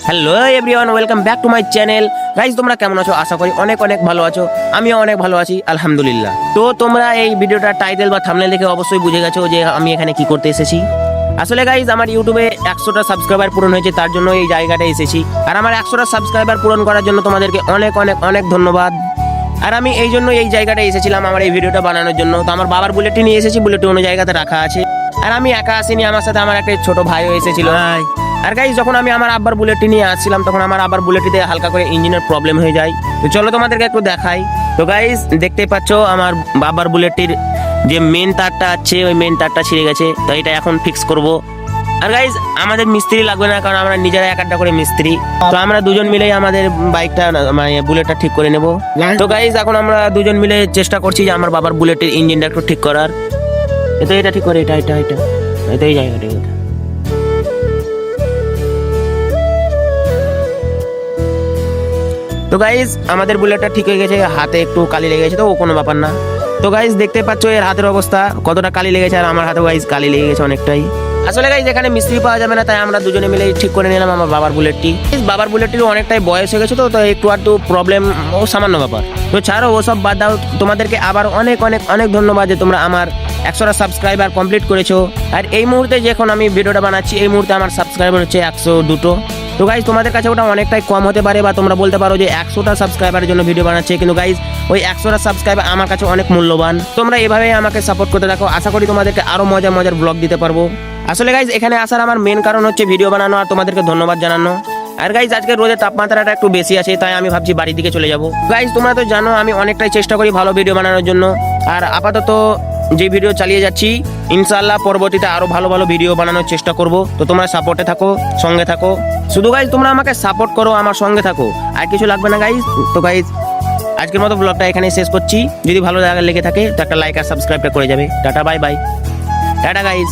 Hello everyone, welcome back to my channel. Guys, তোমরা কেমন আছো? আশা করি অনেক অনেক ভালো আছো। আমিও অনেক ভালো আছি, আলহামদুলিল্লাহ। তো তোমরা এই ভিডিওটা টাইটেল বা থাম্বনেল দেখে অবশ্যই বুঝে গেছো যে আমি এখানে কি করতে এসেছি। আসলে গাইজ, আমার ইউটিউবে 100টা সাবস্ক্রাইবার পূরণ হয়েছে, তার জন্য এই জায়গাটা এসেছি। আর আমার 100টা সাবস্ক্রাইবার পূরণ করার জন্য তোমাদেরকে অনেক অনেক অনেক ধন্যবাদ। আর আমি এই জন্য এই জায়গাটা এসেছিলাম আমার এই ভিডিওটা বানানোর জন্য। তো আমার বাবার বুলেটটি নিয়ে এসেছি, বুলেটটি অন্য জায়গাতে রাখা আছে। আর আমি একা আসিনি, আমার সাথে আমার একটা ছোট ভাইও এসেছিল। আর গাইজ, যখন আমি আমার আব্বার বুলেটটি নিয়ে আসছিলাম তখন আমার আব্বার বুলেটটিতে হালকা করে ইঞ্জিনের প্রবলেম হয়ে যায়। তো চলো তোমাদেরকে একটু দেখাই। তো গাইজ, দেখতেই পাচ্ছ আমার বাবার বুলেটটির যে মেন তারটা আছে ওই মেন তারটা ছিঁড়ে গেছে। তো এটা এখন ফিক্স করব। আর গাইজ, আমাদের মিস্ত্রি লাগবে না, কারণ আমরা নিজেরা এক একটা করে মিস্ত্রি। তো আমরা দুজন মিলেই আমাদের বাইকটা মানে বুলেটটা ঠিক করে নেব। তো গাইজ, এখন আমরা দুজন মিলে চেষ্টা করছি যে আমার বাবার বুলেটের ইঞ্জিনটা একটু ঠিক করার। তো এটা ঠিক করে, এটা এটা এটা এটা এই জায়গাটা। তো গাইজ, আমাদের বুলেটটা ঠিক হয়ে গেছে। হাতে একটু কালি লেগে গেছে, তো ও কোনো ব্যাপার না। তো গাইজ, দেখতে পাচ্ছ এর হাতের অবস্থা কতটা কালি লেগেছে, আর আমার হাতেও গাইজ কালি লেগে গেছে অনেকটাই। আসলে গাইজ, এখানে মিস্ত্রি পাওয়া যাবে না, তাই আমরা দুজনে মিলে ঠিক করে নিলাম আমার বাবার বুলেটটি। বাবার বুলেটটির অনেকটাই বয়স হয়ে গেছে, তো একটু আধটু প্রবলেম, ও সামান্য ব্যাপার। তো ছাড়ো, ওসব বাদ দাও। তোমাদেরকে আবার অনেক অনেক অনেক ধন্যবাদ যে তোমরা আমার 100টা সাবস্ক্রাইবার কমপ্লিট করেছো। আর এই মুহূর্তে যখন আমি ভিডিওটা বানাচ্ছি এই মুহূর্তে আমার সাবস্ক্রাইবার হচ্ছে 102টো। তো গাইজ, তোমাদের কাছে ওটা অনেকটাই কম হতে পারে, বা তোমরা বলতে পারো যে 100টা সাবস্ক্রাইবারের জন্য ভিডিও বানাচ্ছে, কিন্তু গাইজ ওই 100টা সাবস্ক্রাইবার আমার কাছে অনেক মূল্যবান। তোমরা এভাবেই আমাকে সাপোর্ট করতে থাকো, আশা করি তোমাদেরকে আরো মজার মজার ব্লগ দিতে পারবো। আসলে গাইজ, এখানে আসার আমার মেন কারণ হচ্ছে ভিডিও বানানো আর তোমাদেরকে ধন্যবাদ জানানো। আর গাইজ, আজকে রোদের তাপমাত্রাটা একটু বেশি আছে, তাই আমি ভাবছি বাড়ির দিকে চলে যাবো। গাইজ, তোমরা তো জানো আমি অনেকটাই চেষ্টা করি ভালো ভিডিও বানানোর জন্য। আর আপাতত যে ভিডিও চালিয়ে যাচ্ছি, ইনশাআল্লাহ পরবর্তীতে আরো ভালো ভালো ভিডিও বানানোর চেষ্টা করব। তো তোমরা সাপোর্টে থাকো, সঙ্গে থাকো। শুধু গাইজ তোমরা আমাকে সাপোর্ট করো, আমার সঙ্গে থাকো, আর কিছু লাগবে না গাইজ। তো গাইজ, আজকের মতো ব্লগটা এখানেই শেষ করছি। যদি ভালো লেগে থাকে তো একটা লাইক আর সাবস্ক্রাইবটা করে যাবে। Tata, bye bye, tata guys.